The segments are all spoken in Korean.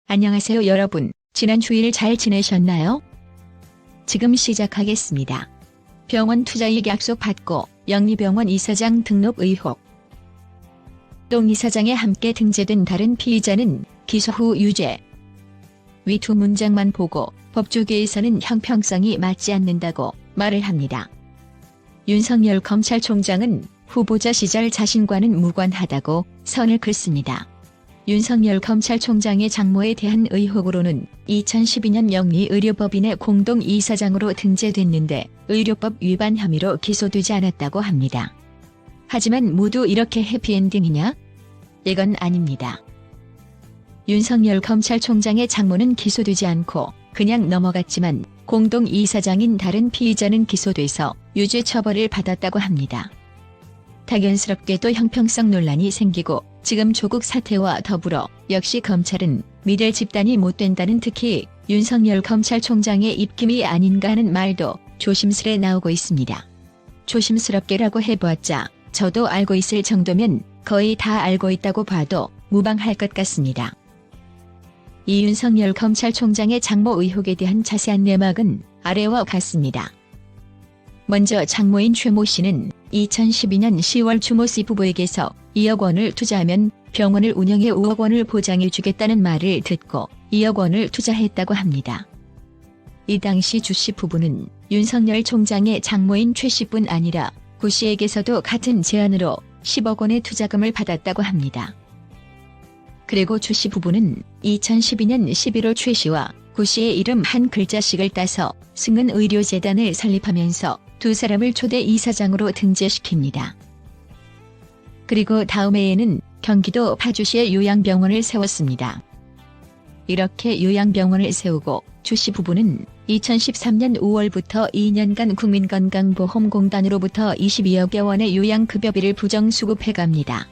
안녕하세요 여러분. 지난 주일 잘 지내셨나요? 지금 시작하겠습니다. 병원 투자이익 약속 받고 영리병원 이사장 등록 의혹. 동 이사장에 함께 등재된 다른 피의자는 기소 후 유죄. 위 두 문장만 보고 법조계에서는 형평성이 맞지 않는다고 말을 합니다. 윤석열 검찰총장은 후보자 시절 자신과는 무관하다고 선을 긋습니다. 윤석열 검찰총장의 장모에 대한 의혹으로는 2012년 영리의료법인의 공동이사장으로 등재됐는데 의료법 위반 혐의로 기소되지 않았다고 합니다. 하지만 모두 이렇게 해피엔딩이냐? 이건 아닙니다. 윤석열 검찰총장의 장모는 기소되지 않고 그냥 넘어갔지만 공동이사장인 다른 피의자는 기소돼서 유죄 처벌을 받았다고 합니다. 당연스럽게도 형평성 논란이 생기고 지금 조국 사태와 더불어 역시 검찰은 믿을 집단이 못 된다는 특히 윤석열 검찰총장의 입김이 아닌가 하는 말도 조심스레 나오고 있습니다. 조심스럽게라고 해보았자 저도 알고 있을 정도면 거의 다 알고 있다고 봐도 무방할 것 같습니다. 이 윤석열 검찰총장의 장모 의혹에 대한 자세한 내막은 아래와 같습니다. 먼저 장모인 최모 씨는 2012년 10월 주모 씨 부부에게서 2억 원을 투자하면 병원을 운영해 5억 원을 보장해 주겠다는 말을 듣고 2억 원을 투자했다고 합니다. 이 당시 주 씨 부부는 윤석열 총장의 장모인 최 씨뿐 아니라 구 씨에게서도 같은 제안으로 10억 원의 투자금을 받았다고 합니다. 그리고 주 씨 부부는 2012년 11월 최 씨와 구 씨의 이름 한 글자씩을 따서 승은의료재단을 설립하면서 두 사람을 초대 이사장으로 등재시킵니다. 그리고 다음 해에는 경기도 파주시에 요양병원을 세웠습니다. 이렇게 요양병원을 세우고 주 씨 부부는 2013년 5월부터 2년간 국민건강보험공단으로부터 22억여 원의 요양급여비를 부정수급해갑니다.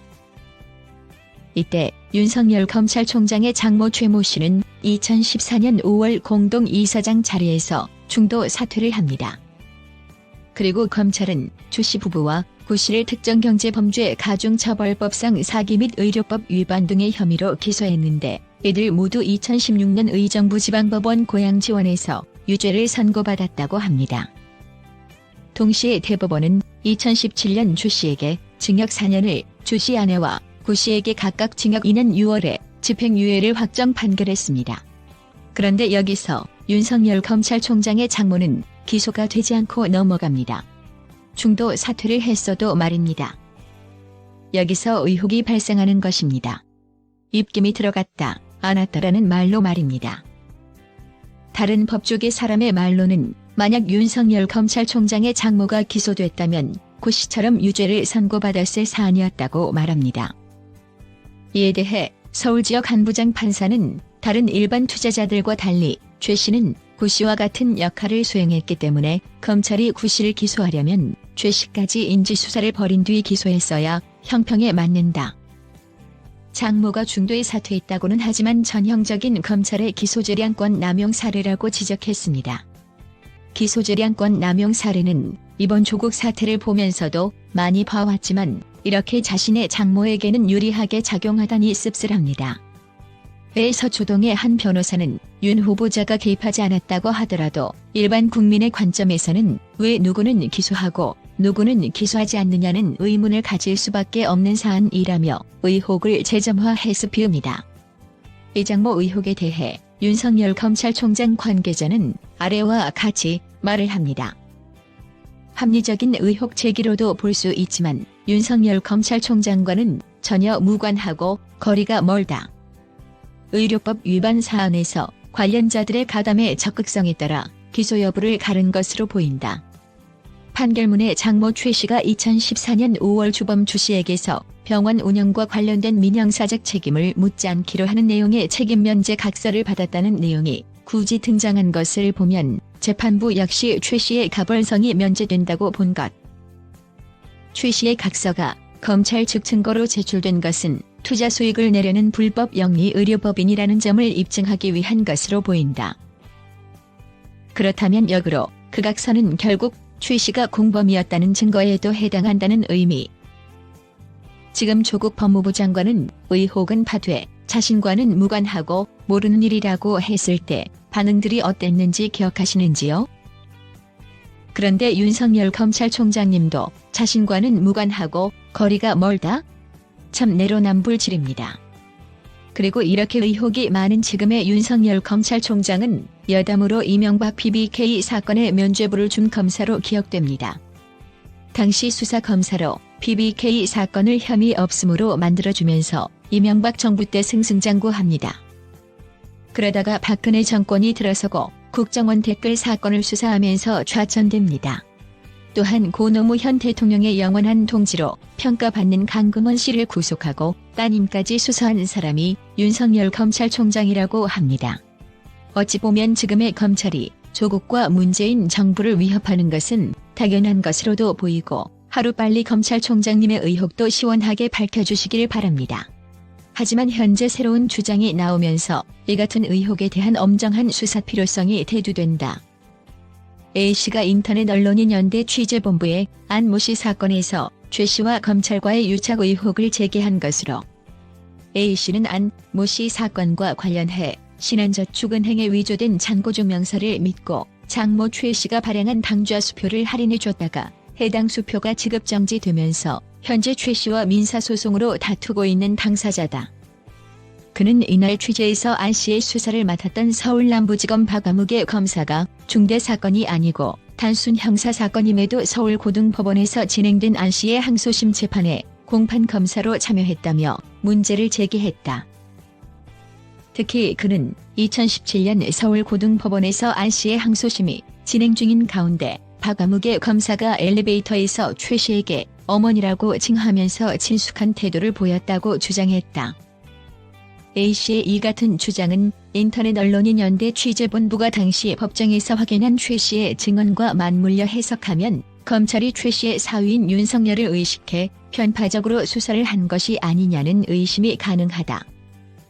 이때 윤석열 검찰총장의 장모 최모 씨는 2014년 5월 공동이사장 자리에서 중도 사퇴를 합니다. 그리고 검찰은 주 씨 부부와 구 씨를 특정경제범죄 가중처벌법상 사기 및 의료법 위반 등의 혐의로 기소했는데 이들 모두 2016년 의정부 지방법원 고양지원에서 유죄를 선고받았다고 합니다. 동시에 대법원은 2017년 주 씨에게 징역 4년을 주 씨 아내와 구 씨에게 각각 징역 2년 6월에 집행유예를 확정 판결했습니다. 그런데 여기서 윤석열 검찰총장의 장모는 기소가 되지 않고 넘어갑니다. 중도 사퇴를 했어도 말입니다. 여기서 의혹이 발생하는 것입니다. 입김이 들어갔다, 안 왔다라는 말로 말입니다. 다른 법조계 사람의 말로는 만약 윤석열 검찰총장의 장모가 기소됐다면 구 씨처럼 유죄를 선고받았을 사안이었다고 말합니다. 이에 대해 서울지역 한 부장 판사는 다른 일반 투자자들과 달리 최 씨는 구 씨와 같은 역할을 수행했기 때문에 검찰이 구 씨를 기소하려면 최 씨까지 인지수사를 벌인 뒤 기소했어야 형평에 맞는다. 장모가 중도에 사퇴했다고는 하지만 전형적인 검찰의 기소재량권 남용 사례라고 지적했습니다. 기소재량권 남용 사례는 이번 조국 사태를 보면서도 많이 봐왔지만 이렇게 자신의 장모에게는 유리하게 작용하다니 씁쓸합니다. 왜 서초동의 한 변호사는 윤 후보자가 개입하지 않았다고 하더라도 일반 국민의 관점에서는 왜 누구는 기소하고 누구는 기소하지 않느냐는 의문을 가질 수밖에 없는 사안이라며 의혹을 재점화해서 비웁니다. 이 장모 의혹에 대해 윤석열 검찰총장 관계자는 아래와 같이 말을 합니다. 합리적인 의혹 제기로도 볼 수 있지만 윤석열 검찰총장과는 전혀 무관하고 거리가 멀다. 의료법 위반 사안에서 관련자들의 가담의 적극성에 따라 기소 여부를 가른 것으로 보인다. 판결문에 장모 최 씨가 2014년 5월 주범 주 씨에게서 병원 운영과 관련된 민형사적 책임을 묻지 않기로 하는 내용의 책임 면제 각서를 받았다는 내용이 굳이 등장한 것을 보면 재판부 역시 최 씨의 가벌성이 면제된다고 본 것. 최 씨의 각서가 검찰 측 증거로 제출된 것은 투자 수익을 내려는 불법 영리의료법인이라는 점을 입증하기 위한 것으로 보인다. 그렇다면 역으로 그 각서는 결국 최 씨가 공범이었다는 증거에도 해당한다는 의미. 지금 조국 법무부 장관은 의혹은 파돼 자신과는 무관하고 모르는 일이라고 했을 때 반응들이 어땠는지 기억하시는지요? 그런데 윤석열 검찰총장님도 자신과는 무관하고 거리가 멀다? 참 내로남불질입니다. 그리고 이렇게 의혹이 많은 지금의 윤석열 검찰총장은 여담으로 이명박 BBK 사건의 면죄부를 준 검사로 기억됩니다. 당시 수사검사로 BBK 사건을 혐의 없음으로 만들어주면서 이명박 정부 때 승승장구합니다. 그러다가 박근혜 정권이 들어서고 국정원 댓글 사건을 수사하면서 좌천됩니다. 또한 고 노무현 대통령의 영원한 동지로 평가받는 강금원 씨를 구속하고 따님까지 수사한 사람이 윤석열 검찰총장이라고 합니다. 어찌 보면 지금의 검찰이 조국과 문재인 정부를 위협하는 것은 당연한 것으로도 보이고 하루빨리 검찰총장님의 의혹도 시원하게 밝혀주시길 바랍니다. 하지만 현재 새로운 주장이 나오면서 이 같은 의혹에 대한 엄정한 수사 필요성이 대두된다. A씨가 인터넷 언론인 연대 취재본부에 안 모 씨 사건에서 최 씨와 검찰과의 유착 의혹을 제기한 것으로 A씨는 안 모 씨 사건과 관련해 신한저축은행에 위조된 잔고증명서를 믿고 장모 최 씨가 발행한 당좌 수표를 할인해줬다가 해당 수표가 지급정지되면서 현재 최 씨와 민사소송으로 다투고 있는 당사자다. 그는 이날 취재에서 안 씨의 수사를 맡았던 서울남부지검 박아무개 검사가 중대 사건이 아니고 단순 형사사건임에도 서울고등법원에서 진행된 안 씨의 항소심 재판에 공판 검사로 참여했다며 문제를 제기했다. 특히 그는 2017년 서울고등법원에서 안 씨의 항소심이 진행 중인 가운데 박아무개 검사가 엘리베이터에서 최 씨에게 어머니라고 칭하면서 친숙한 태도를 보였다고 주장했다. A씨의 이 같은 주장은 인터넷 언론인 연대 취재본부가 당시 법정에서 확인한 최 씨의 증언과 맞물려 해석하면 검찰이 최 씨의 사위인 윤석열을 의식해 편파적으로 수사를 한 것이 아니냐는 의심이 가능하다.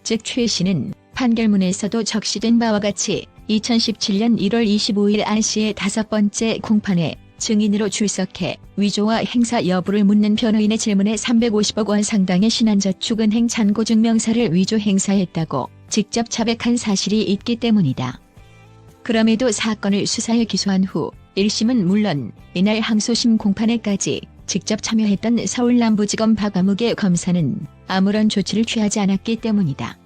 즉 최 씨는 판결문에서도 적시된 바와 같이 2017년 1월 25일 안 씨의 5번째 공판에 증인으로 출석해 위조와 행사 여부를 묻는 변호인의 질문에 350억 원 상당의 신한저축은행 잔고증명서를 위조 행사했다고 직접 자백한 사실이 있기 때문이다. 그럼에도 사건을 수사해 기소한 후 1심은 물론 이날 항소심 공판에까지 직접 참여했던 서울남부지검 박아무개 검사는 아무런 조치를 취하지 않았기 때문이다.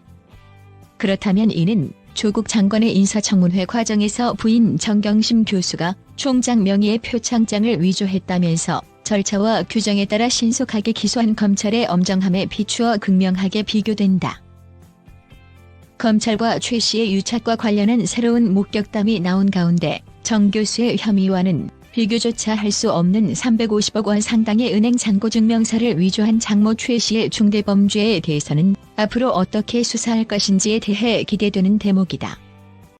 그렇다면 이는 조국 장관의 인사청문회 과정에서 부인 정경심 교수가 총장 명의의 표창장을 위조했다면서 절차와 규정에 따라 신속하게 기소한 검찰의 엄정함에 비추어 극명하게 비교된다. 검찰과 최 씨의 유착과 관련한 새로운 목격담이 나온 가운데 정 교수의 혐의와는 비교조차 할 수 없는 350억 원 상당의 은행 잔고증명서를 위조한 장모 최 씨의 중대범죄에 대해서는 앞으로 어떻게 수사할 것인지에 대해 기대되는 대목이다.